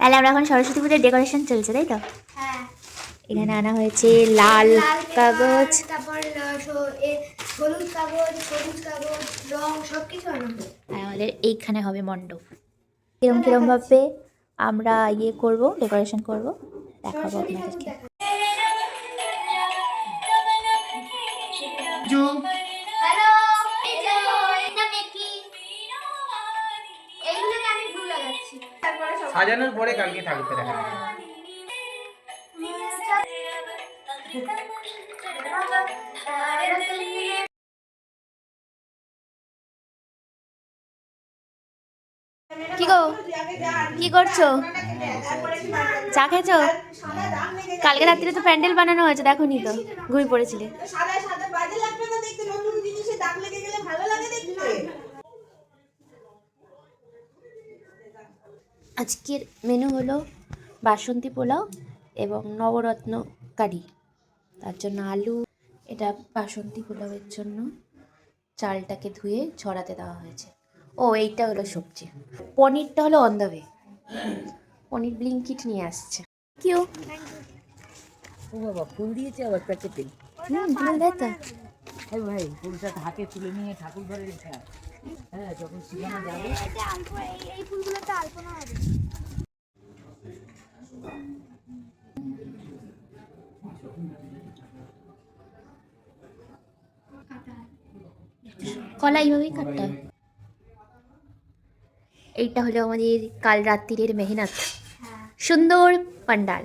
তাহলে আমরা এখন সরস্বতী পুজোর ডেকোরেশন চলছে, তাই তো? হ্যাঁ, এখানে আনা হয়েছে লাল কাগজ, তারপর হলুদ কাগজ, সবুজ কাগজ, রং সবকিছু আনা হবে। আর আমাদের এইখানে হবে মণ্ডপ। কিরম কিরম ভাবে আমরা করব, ডেকোরেশন করব, দেখাবো আপনাদেরকে। সাজানোর পরে কালকে ঠাকুরটা দেখা যাবে। কি গো, কি করছো? চা খেয়েছো? কালকে রাত্রিরে তো প্যান্ডেল বানানো হয়েছে, দেখো নি তো, ঘুমিয়ে পড়েছিলে। আজকের মেনু হলো বাসন্তী পোলাও এবং নবরত্ন কারি। তার জন্য আলু, এটা বাসন্তী পোলাওয়ের জন্য চালটাকে ধুয়ে ঝরাতে দেওয়া হয়েছে। ও এইটা হলো সবজি, পনিরটা হলো অন দ্য ওয়ে, পনির ব্লিঙ্কিট নিয়ে আসছে। কিউ ও বাবা, ফুল দিয়েছে আবার প্যাকেটে। ফুল দেয় তো। এই ভাই, ফুলটা হাতে তুলে নিয়ে ঠাকুর ঘরে রেখে আয়। হ্যাঁ, যখন সেখানে যাবে। এই ফুলগুলোতে আলপনা হবে। কলা এইভাবেই কাটতে হয়। এইটা হলো আমাদের কাল রাত্রির মেহনত, সুন্দর পান্ডাল।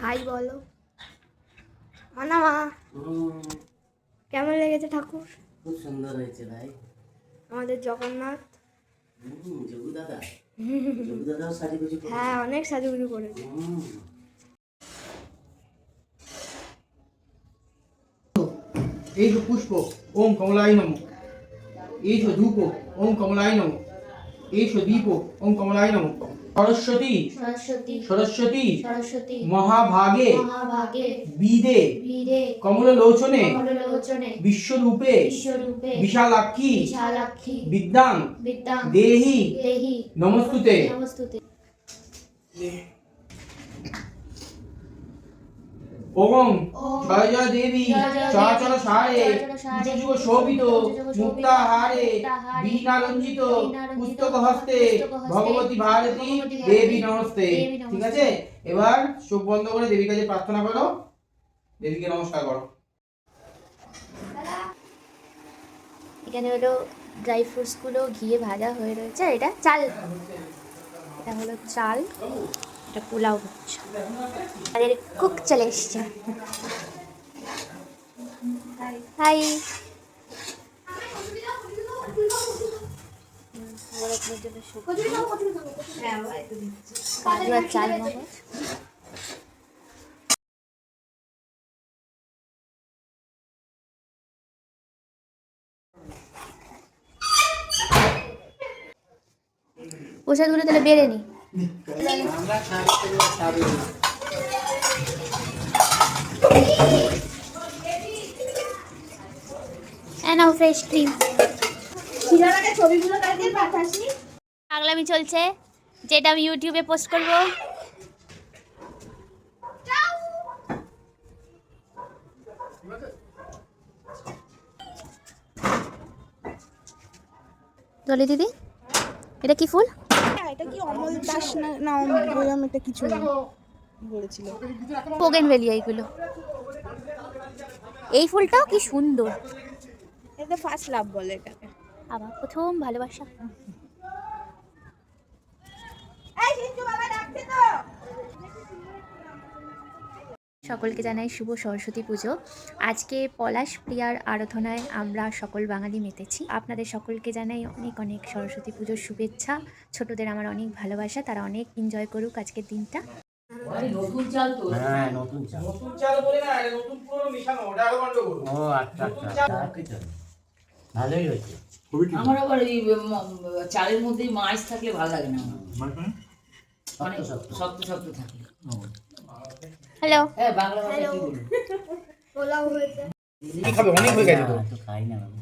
হাই বলো মানা মা, কেমন লেগেছে ঠাকুর? খুব সুন্দর হয়েছে ভাই। আমাদের জগন্নাথ। যোগু দাদা, যোগু দাদাও সাজুগুজু করেছে। হ্যাঁ, অনেক সাজুগুজু করেছে। এই যে পুষ্প, ওম কমলায় নমঃ। এই যে ধূপ, ওম কমলায় নমঃ। এই যে দীপ, ওম কমলায় নমঃ। সরস্বতী সরস্বতী সরস্বতী সরস্বতী মহাভাগে মহাভাগে বিদে বীরে কমললোচনে কমললোচনে বিশ্বরূপে বিশ্বরূপে বিশালাক্ষী বিশালাক্ষী বিদ্যাং বিদ্যাং দেহি দেহি নমস্তুতে। নমস্তুতে। ওম জয় জয় দেবী চরাচর সারে যুগ শোভিত মুক্তাহারে বীণারঞ্জিত পুস্তক হস্তে ভগবতী ভারতী দেবী নমস্তে। ঠিক আছে, এবার চোখ বন্ধ করে দেবীর কাছে প্রার্থনা করো, দেবীকে নমস্কার করো। এখানে হলো ড্রাই ফ্রুটসগুলো ঘিয়ে ভাজা হয়ে রয়েছে। এটা চাল, এটা হলো চাল, এটা পোলাও হচ্ছে। আমাদের কুক চলে এসছে। হাই, নবরত্নের জন্য সবজি, কাজু আর চাল মগজ। প্রসাদগুলো তাহলে বেড়ে নি। নাও ফ্রেশ ক্রিম। পাগলামি চলছে, যেটা আমি ইউটিউবে পোস্ট করব। জলি দিদি, এটা কি ফুল? এটা কি অমল দাস না বললাম, এটা কিছু না বলেছিল। পোগেনভেলিয়া এগুলো। এই ফুলটাও কি সুন্দর, এটা ফার্স্ট লাভ বলে এটাকে। আবার প্রথম ভালোবাসা। সকলকে জানাই শুভ সরস্বতী পুজো। আজকে পলাশ প্রিয়ার আরাধনায় আমরা সকল বাঙালি মেতেছি। আপনাদের সকলকে জানাই অনেক অনেক সরস্বতী পুজোর শুভেচ্ছা। ছোটদের আমার অনেক ভালোবাসা, তারা অনেক এনজয় করুক আজকের দিনটা। নতুন চাল তো? হ্যাঁ, নতুন চাল। নতুন চাল বলে না, এটা নতুন পুরনো মিশানো, ওটা আরো গন্ডগোল। ও আচ্ছা আচ্ছা। ভালোই হয়েছে। খুবই ঠিক। আমার আবার এই চালের মধ্যে মাছ থাকলে ভালো লাগে না আমার। মানে অনেক শক্ত শক্ত থাকে। হ্যালো হ্যাঁ, বাংলা ভাষায় কি বলবো? পোলাও হয়েছে। কি খাবে? অনেক হয়ে গেছে তো। তো খাই না আমি।